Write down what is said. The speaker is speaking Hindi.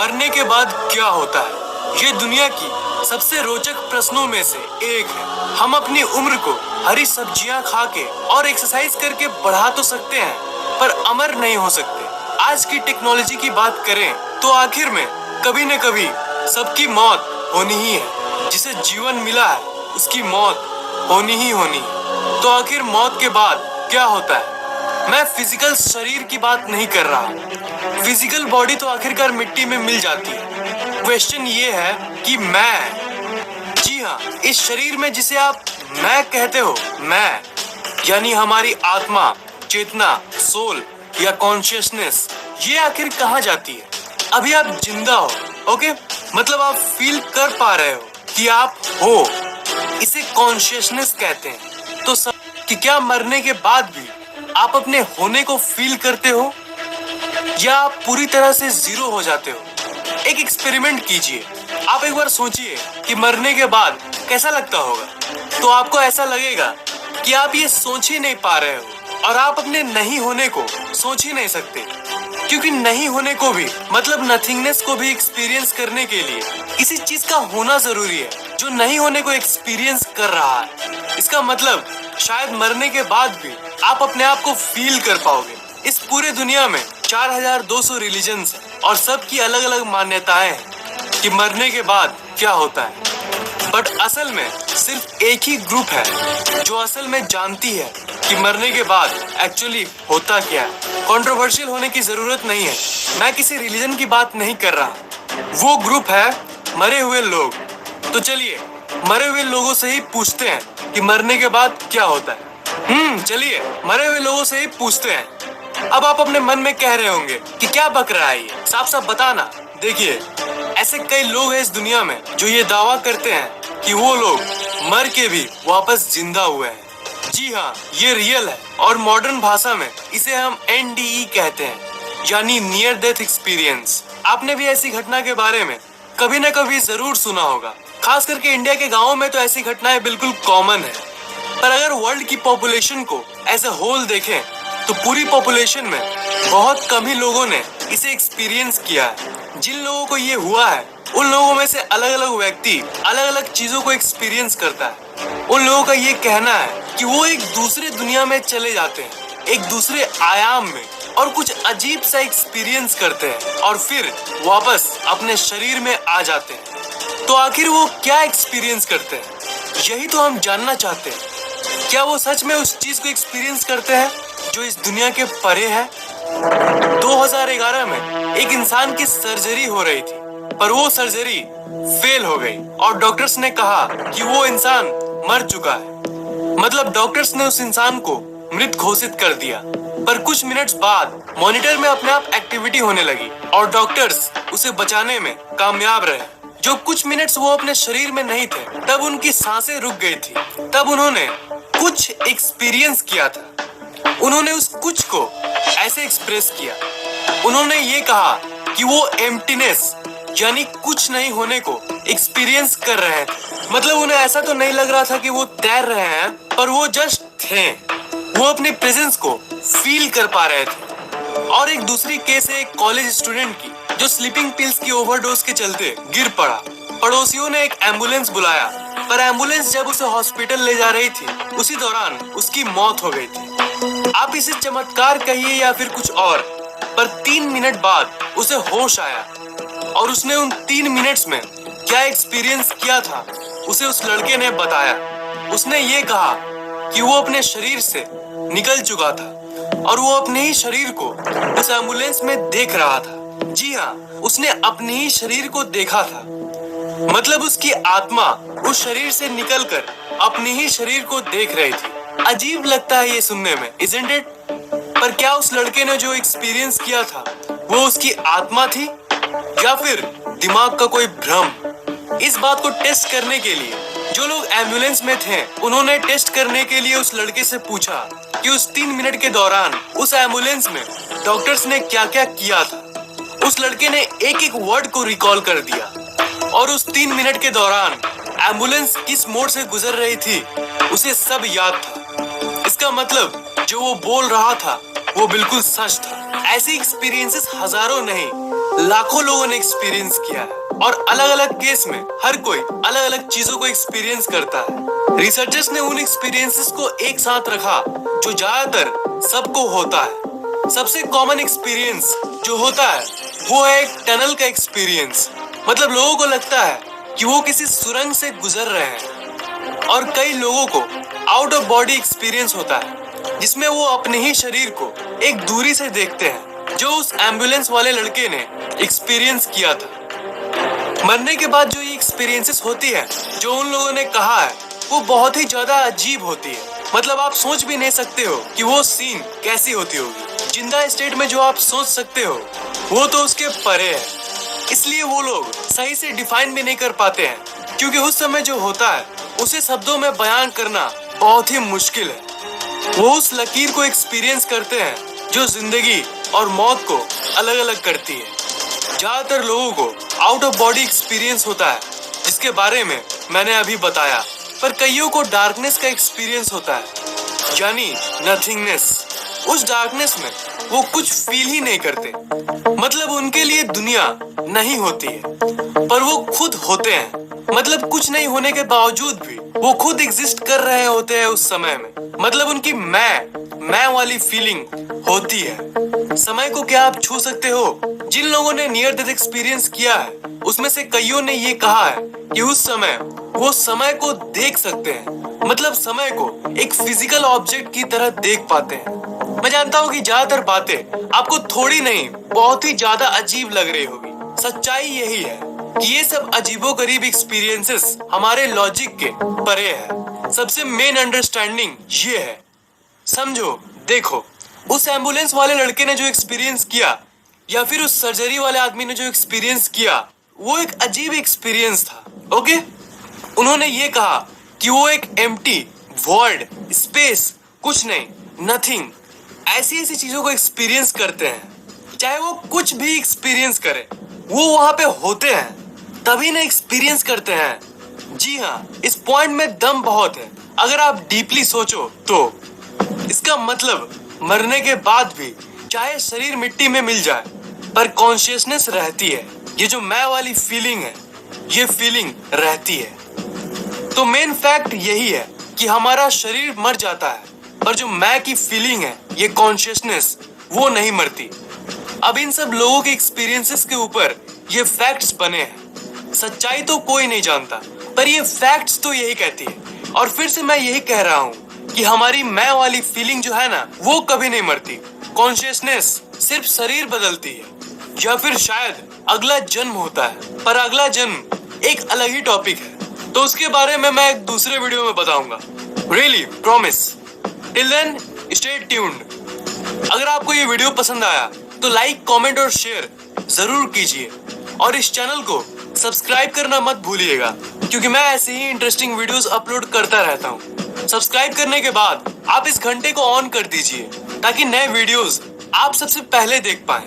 मरने के बाद क्या होता है, ये दुनिया की सबसे रोचक प्रश्नों में से एक है। हम अपनी उम्र को हरी सब्जियां खा के और एक्सरसाइज करके बढ़ा तो सकते हैं, पर अमर नहीं हो सकते। आज की टेक्नोलॉजी की बात करें तो आखिर में कभी न कभी सबकी मौत होनी ही है। जिसे जीवन मिला है उसकी मौत होनी ही होनी है। तो आखिर मौत के बाद क्या होता है? मैं फिजिकल शरीर की बात नहीं कर रहा। फिजिकल बॉडी तो आखिरकार मिट्टी में मिल जाती है। क्वेश्चन ये है कि मैं, जी हाँ, इस शरीर में जिसे आप मैं कहते हो, मैं यानी हमारी आत्मा, चेतना, सोल या कॉन्शियसनेस, ये आखिर कहाँ जाती है? अभी आप जिंदा हो, ओके, मतलब आप फील कर पा रहे हो कि आप हो, इसे कॉन्शियसनेस कहते हैं। तो सब कि क्या मरने के बाद भी आप अपने होने को फील करते हो या आप पूरी तरह से जीरो हो जाते हो? एक एक्सपेरिमेंट कीजिए। आप एक बार सोचिए कि मरने के बाद कैसा लगता होगा। तो आपको ऐसा लगेगा कि आप ये सोच ही नहीं पा रहे हो और आप अपने नहीं होने को सोच ही नहीं सकते, क्योंकि नहीं होने को भी, मतलब नथिंगनेस को भी एक्सपीरियंस करने के लिए किसी चीज का होना जरूरी है जो नहीं होने को एक्सपीरियंस कर रहा है। इसका मतलब शायद मरने के बाद भी आप अपने आप को फील कर पाओगे। इस पूरे दुनिया में 4200 रिलीजन्स हैं और सबकी अलग अलग मान्यताएं हैं कि मरने के बाद क्या होता है। बट असल में सिर्फ एक ही ग्रुप है जो असल में जानती है कि मरने के बाद एक्चुअली होता क्या है। कंट्रोवर्शियल होने की जरूरत नहीं है, मैं किसी रिलीजन की बात नहीं कर रहा। वो ग्रुप है मरे हुए लोग। तो चलिए मरे हुए लोगों से ही पूछते हैं कि मरने के बाद क्या होता है। चलिए मरे हुए लोगों से ही पूछते हैं। अब आप अपने मन में कह रहे होंगे कि क्या बक रहा है ये, साफ साफ बताना। देखिए, ऐसे कई लोग हैं इस दुनिया में जो ये दावा करते हैं कि वो लोग मर के भी वापस जिंदा हुए हैं। जी हाँ, ये रियल है और मॉडर्न भाषा में इसे हम NDE कहते हैं, यानी नियर डेथ एक्सपीरियंस। आपने भी ऐसी घटना के बारे में कभी न कभी जरूर सुना होगा। खास करके इंडिया के गाँव में तो ऐसी घटनाएं बिल्कुल कॉमन है। पर अगर वर्ल्ड की पॉपुलेशन को एज ए होल देखें तो पूरी पॉपुलेशन में बहुत कम ही लोगों ने इसे एक्सपीरियंस किया है। जिन लोगों को ये हुआ है उन लोगों में से अलग अलग व्यक्ति अलग अलग चीजों को एक्सपीरियंस करता है। उन लोगों का ये कहना है कि वो एक दूसरे दुनिया में चले जाते हैं, एक दूसरे आयाम में, और कुछ अजीब सा एक्सपीरियंस करते हैं और फिर वापस अपने शरीर में आ जाते हैं। तो आखिर वो क्या एक्सपीरियंस करते हैं, यही तो हम जानना चाहते हैं। क्या वो सच में उस चीज को एक्सपीरियंस करते हैं जो इस दुनिया के परे है? 2011 में एक इंसान की सर्जरी हो रही थी, पर वो सर्जरी फेल हो गई और डॉक्टर्स ने कहा कि वो इंसान मर चुका है। मतलब डॉक्टर्स ने उस इंसान को मृत घोषित कर दिया। पर कुछ मिनट्स बाद मॉनिटर में अपने आप एक्टिविटी होने लगी और डॉक्टर्स उसे बचाने में कामयाब रहे। जो कुछ मिनट्स वो अपने शरीर में नहीं थे, तब उनकी सांसें रुक गई थी। तब उन्होंने कुछ एक्सपीरियंस किया था। उन्होंने उस कुछ को ऐसे एक्सप्रेस किया। उन्होंने ये कहा कि वो एम्प्टीनेस यानी कुछ नहीं होने को एक्सपीरियंस कर रहे थे। मतलब उन्हें ऐसा तो नहीं लग रहा था कि वो तैर रहे हैं, पर वो जस्ट थे। वो अपनी प्रेजेंस को फील कर पा रहे थे। और एक दूसरी केस है एक कॉलेज स्टूडेंट की जो स्लीपिंग पिल्स की ओवरडोज के चलते गिर पड़ा। पड़ोसियों ने एक एम्बुलेंस बुलाया, पर एम्बुलेंस जब उसे हॉस्पिटल ले जा रही थी उसी दौरान उसकी मौत हो गई थी। आप इसे चमत्कार कहिए या फिर कुछ और, पर 3 मिनट बाद उसे होश आया और उसने उन 3 मिनट्स में क्या एक्सपीरियंस किया था उसे उस लड़के ने बताया। उसने ये कहा कि वो अपने शरीर से निकल चुका था और वो अपने ही शरीर को उस एम्बुलेंस में देख रहा था। जी हाँ, उसने अपने ही शरीर को देखा था। मतलब उसकी आत्मा उस शरीर से निकलकर अपने ही शरीर को देख रही थी। अजीब लगता है ये सुनने में, isn't it? पर क्या उस लड़के ने जो एक्सपीरियंस किया था वो उसकी आत्मा थी या फिर दिमाग का कोई भ्रम? इस बात को टेस्ट करने के लिए जो लोग एम्बुलेंस में थे उन्होंने टेस्ट करने के लिए उस लड़के से पूछा कि उस 3 मिनट के दौरान उस एम्बुलेंस में डॉक्टर्स ने क्या क्या किया था। उस लड़के ने एक एक वर्ड को रिकॉल कर दिया और उस 3 मिनट के दौरान एम्बुलेंस किस मोड़ से गुजर रही थी उसे सब याद था। इसका मतलब जो वो बोल रहा था वो बिल्कुल सच था। ऐसे एक्सपीरियंसेस हजारों नहीं लाखों लोगों ने एक्सपीरियंस किया है और अलग अलग केस में हर कोई अलग अलग चीजों को एक्सपीरियंस करता है। रिसर्चर्स ने उन एक्सपीरियंसेस को एक साथ रखा जो ज्यादातर सबको होता है। सबसे कॉमन एक्सपीरियंस जो होता है वो है एक टनल का एक्सपीरियंस। मतलब लोगों को लगता है कि वो किसी सुरंग से गुजर रहे हैं। और कई लोगों को आउट ऑफ बॉडी एक्सपीरियंस होता है जिसमें वो अपने ही शरीर को एक दूरी से देखते हैं, जो उस एम्बुलेंस वाले लड़के ने एक्सपीरियंस किया था। मरने के बाद जो ये एक्सपीरियंसेस होती है जो उन लोगों ने कहा है वो बहुत ही ज्यादा अजीब होती है। मतलब आप सोच भी नहीं सकते हो कि वो सीन कैसी होती होगी। जिंदा स्टेट में जो आप सोच सकते हो वो तो उसके परे है, इसलिए वो लोग सही से डिफाइन भी नहीं कर पाते हैं, क्योंकि उस समय जो होता है उसे शब्दों में बयान करना बहुत ही मुश्किल है। वो उस लकीर को एक्सपीरियंस करते हैं जो जिंदगी और मौत को अलग अलग करती है। ज्यादातर लोगों को आउट ऑफ बॉडी एक्सपीरियंस होता है जिसके बारे में मैंने अभी बताया, पर कईयों को डार्कनेस का एक्सपीरियंस होता है, यानी नथिंगनेस। उस डार्कनेस में वो कुछ फील ही नहीं करते। मतलब उनके लिए दुनिया नहीं होती है पर वो खुद होते हैं। मतलब कुछ नहीं होने के बावजूद भी वो खुद एग्जिस्ट कर रहे होते हैं उस समय में। मतलब उनकी मैं वाली फीलिंग होती है। समय को क्या आप छू सकते हो? जिन लोगों ने नियर डेथ एक्सपीरियंस किया है उसमें से कईयों ने ये कहा है कि उस समय वो समय को देख सकते हैं। मतलब समय को एक फिजिकल ऑब्जेक्ट की तरह देख पाते हैं। मैं जानता हूँ कि ज्यादातर बातें आपको थोड़ी नहीं बहुत ही ज्यादा अजीब लग रही होगी। सच्चाई यही है कि ये सब अजीबोगरीब एक्सपीरियंसेस हमारे लॉजिक के परे है। सबसे मेन अंडरस्टैंडिंग ये है, समझो, देखो, उस एम्बुलेंस वाले लड़के ने जो एक्सपीरियंस किया या फिर उस सर्जरी वाले आदमी ने जो एक्सपीरियंस किया वो एक अजीब एक्सपीरियंस था। ओके, उन्होंने ये कहा कि वो एक एम्प्टी वॉइड स्पेस, कुछ नहीं, नथिंग, ऐसी चीजों को एक्सपीरियंस करते हैं। चाहे वो कुछ भी एक्सपीरियंस करे, वो वहां पे होते हैं तभी ना एक्सपीरियंस करते हैं। जी हाँ, इस पॉइंट में दम बहुत है। अगर आप डीपली सोचो तो इसका मतलब मरने के बाद भी चाहे शरीर मिट्टी में मिल जाए पर कॉन्शियसनेस रहती है। ये जो मैं वाली फीलिंग है ये फीलिंग रहती है। तो मेन फैक्ट यही है कि हमारा शरीर मर जाता है पर जो मैं की फीलिंग है, ये कॉन्शियसनेस, वो नहीं मरती। अब इन सब लोगों के एक्सपीरियंसेस के ऊपर ये फैक्ट्स बने हैं। सच्चाई तो कोई नहीं जानता पर ये फैक्ट्स तो यही कहती है। और फिर से मैं यही कह रहा हूँ कि हमारी मैं वाली फीलिंग जो है ना वो कभी नहीं मरती। कॉन्शियसनेस सिर्फ शरीर बदलती है या फिर शायद अगला जन्म होता है, पर अगला जन्म एक अलग ही टॉपिक है, तो उसके बारे में मैं एक दूसरे वीडियो में बताऊंगा। Really promise. Till then stay tuned. अगर आपको ये वीडियो पसंद आया तो लाइक, कमेंट और शेयर जरूर कीजिए और इस चैनल को सब्सक्राइब करना मत भूलिएगा, क्योंकि मैं ऐसे ही इंटरेस्टिंग वीडियोस अपलोड करता रहता हूँ। सब्सक्राइब करने के बाद आप इस घंटे को ऑन कर दीजिए ताकि नए वीडियोस आप सबसे पहले देख पाएं।